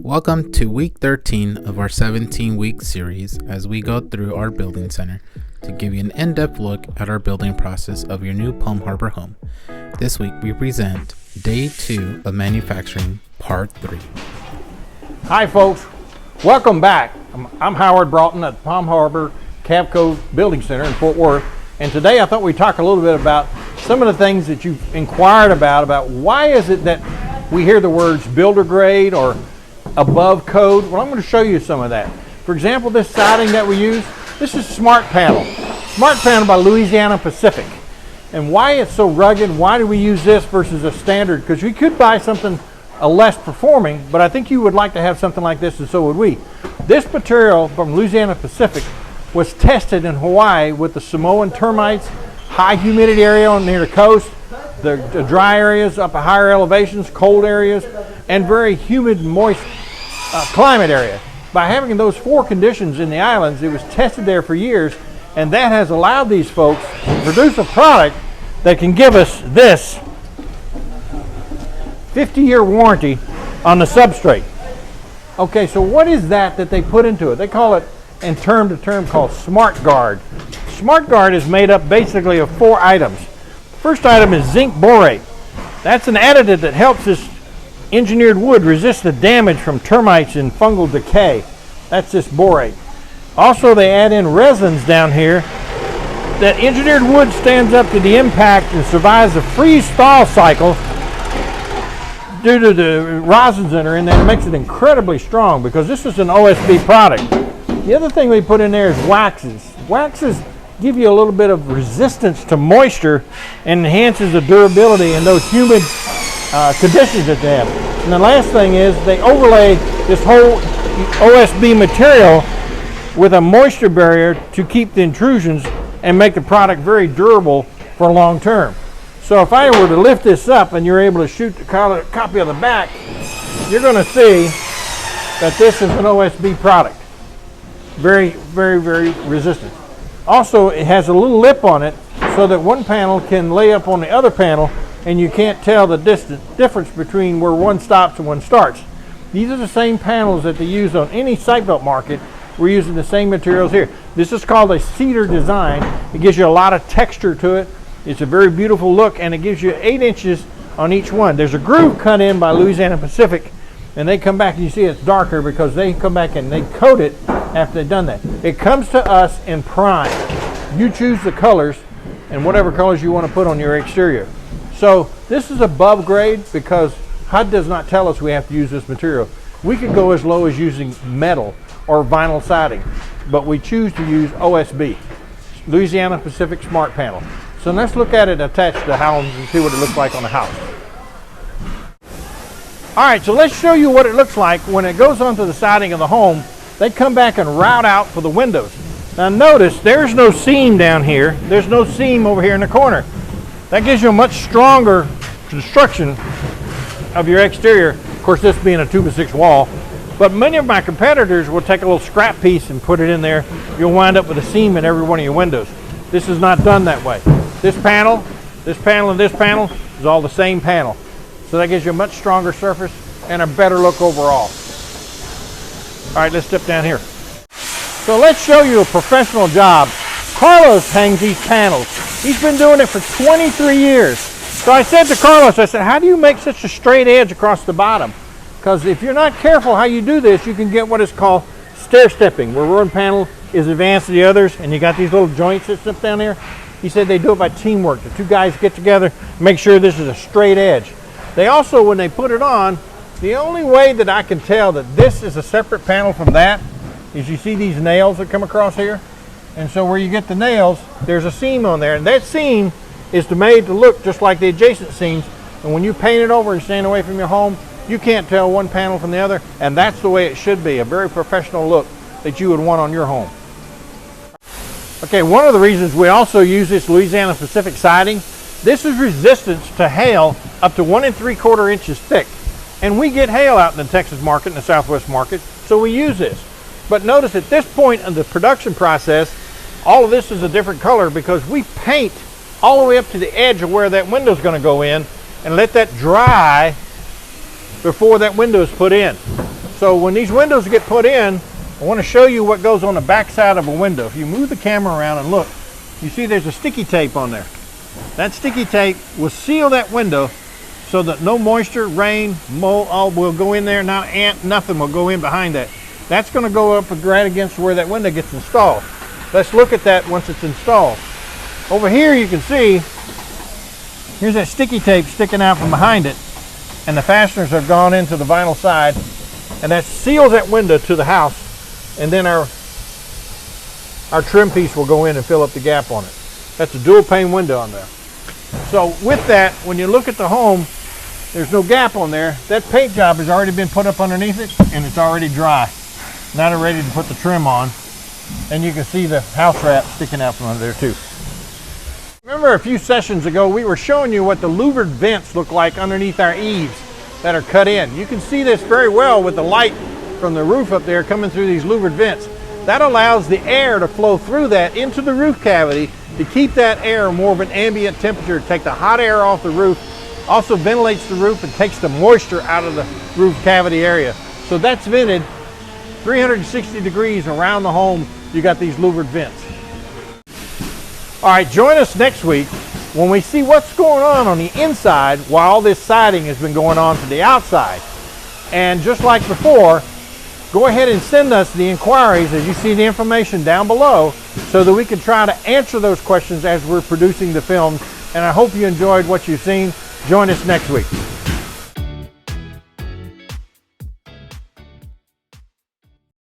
Welcome to week 13 of our 17-week series as we go through our building center to give you an in-depth look at our building process of your new Palm Harbor home. This week we present Day 2 of Manufacturing, Part 3. Hi folks, welcome back. I'm Howard Broughton at Palm Harbor Cavco Building Center in Fort Worth, and today I thought we'd talk a little bit about some of the things that you've inquired about why is it that we hear the words builder grade or above code. Well, I'm going to show you some of that. For example, this siding that we use, this is Smart Panel. Smart Panel by Louisiana Pacific. And why it's so rugged, why do we use this versus a standard? Because we could buy something less performing, but I think you would like to have something like this, and so would we. This material from Louisiana Pacific was tested in Hawaii with the Samoan termites, high humidity area near the coast, the dry areas up at higher elevations, cold areas, and very humid, moist climate area. By having those four conditions in the islands, it was tested there for years, and that has allowed these folks to produce a product that can give us this 50-year warranty on the substrate. Okay, so what is that they put into it? They call it, in term to term, called Smart Guard. Smart Guard is made up basically of four items. First item is zinc borate. That's an additive that helps this engineered wood resist the damage from termites and fungal decay. That's this borate. Also, they add in resins down here. That engineered wood stands up to the impact and survives the freeze-thaw cycle due to the resins that are in there. It makes it incredibly strong because this is an OSB product. The other thing we put in there is waxes. Waxes give you a little bit of resistance to moisture and enhances the durability in those humid conditions that they have. And the last thing is they overlay this whole OSB material with a moisture barrier to keep the intrusions and make the product very durable for long term. So if I were to lift this up and you're able to shoot the copy of the back, you're going to see that this is an OSB product. Very, very, very resistant. Also, it has a little lip on it so that one panel can lay up on the other panel and you can't tell the difference between where one stops and one starts. These are the same panels that they use on any site belt market. We're using the same materials here. This is called a cedar design. It gives you a lot of texture to it. It's a very beautiful look, and it gives you 8 inches on each one. There's a groove cut in by Louisiana Pacific, and they come back and you see it's darker because they come back and they coat it after they've done that. It comes to us in prime. You choose the colors and whatever colors you want to put on your exterior. So this is above grade because HUD does not tell us we have to use this material. We could go as low as using metal or vinyl siding, but we choose to use OSB, Louisiana Pacific Smart Panel. So let's look at it attached to the house and see what it looks like on the house. All right, so let's show you what it looks like when it goes onto the siding of the home. They come back and route out for the windows. Now notice there's no seam down here. There's no seam over here in the corner. That gives you a much stronger construction of your exterior. Of course, this being a 2x6 wall. But many of my competitors will take a little scrap piece and put it in there. You'll wind up with a seam in every one of your windows. This is not done that way. This panel, and this panel is all the same panel. So that gives you a much stronger surface and a better look overall. All right, let's step down here. So let's show you a professional job. Carlos hangs these panels. He's been doing it for 23 years. So I said to Carlos, I said, how do you make such a straight edge across the bottom? Because if you're not careful how you do this, you can get what is called stair stepping, where one panel is advanced to the others, and you got these little joints that sit down there. He said they do it by teamwork. The two guys get together, make sure this is a straight edge. They also, when they put it on, the only way that I can tell that this is a separate panel from that is you see these nails that come across here. And so where you get the nails, there's a seam on there. And that seam is made to look just like the adjacent seams. And when you paint it over and stand away from your home, you can't tell one panel from the other. And that's the way it should be, a very professional look that you would want on your home. Okay, one of the reasons we also use this Louisiana Pacific siding, this is resistance to hail up to 1 3/4 inches thick. And we get hail out in the Texas market and the Southwest market, so we use this. But notice at this point in the production process, all of this is a different color because we paint all the way up to the edge of where that window is going to go in and let that dry before that window is put in. So when these windows get put in, I want to show you what goes on the back side of a window. If you move the camera around and look, you see there's a sticky tape on there. That sticky tape will seal that window so that no moisture, rain, mold all will go in there, not ant, nothing will go in behind that. That's going to go up right against where that window gets installed. Let's look at that once it's installed. Over here you can see, here's that sticky tape sticking out from behind it, and the fasteners have gone into the vinyl side, and that seals that window to the house, and then our trim piece will go in and fill up the gap on it. That's a dual pane window on there. So with that, when you look at the home, there's no gap on there. That paint job has already been put up underneath it, and it's already dry. Now they're ready to put the trim on, and you can see the house wrap sticking out from under there too. Remember a few sessions ago we were showing you what the louvered vents look like underneath our eaves that are cut in. You can see this very well with the light from the roof up there coming through these louvered vents. That allows the air to flow through that into the roof cavity to keep that air more of an ambient temperature, take the hot air off the roof, also ventilates the roof and takes the moisture out of the roof cavity area. So that's vented 360 degrees around the home. You got these louvered vents. All right, join us next week when we see what's going on the inside while all this siding has been going on to the outside. And just like before, go ahead and send us the inquiries as you see the information down below so that we can try to answer those questions as we're producing the films. And I hope you enjoyed what you've seen. Join us next week.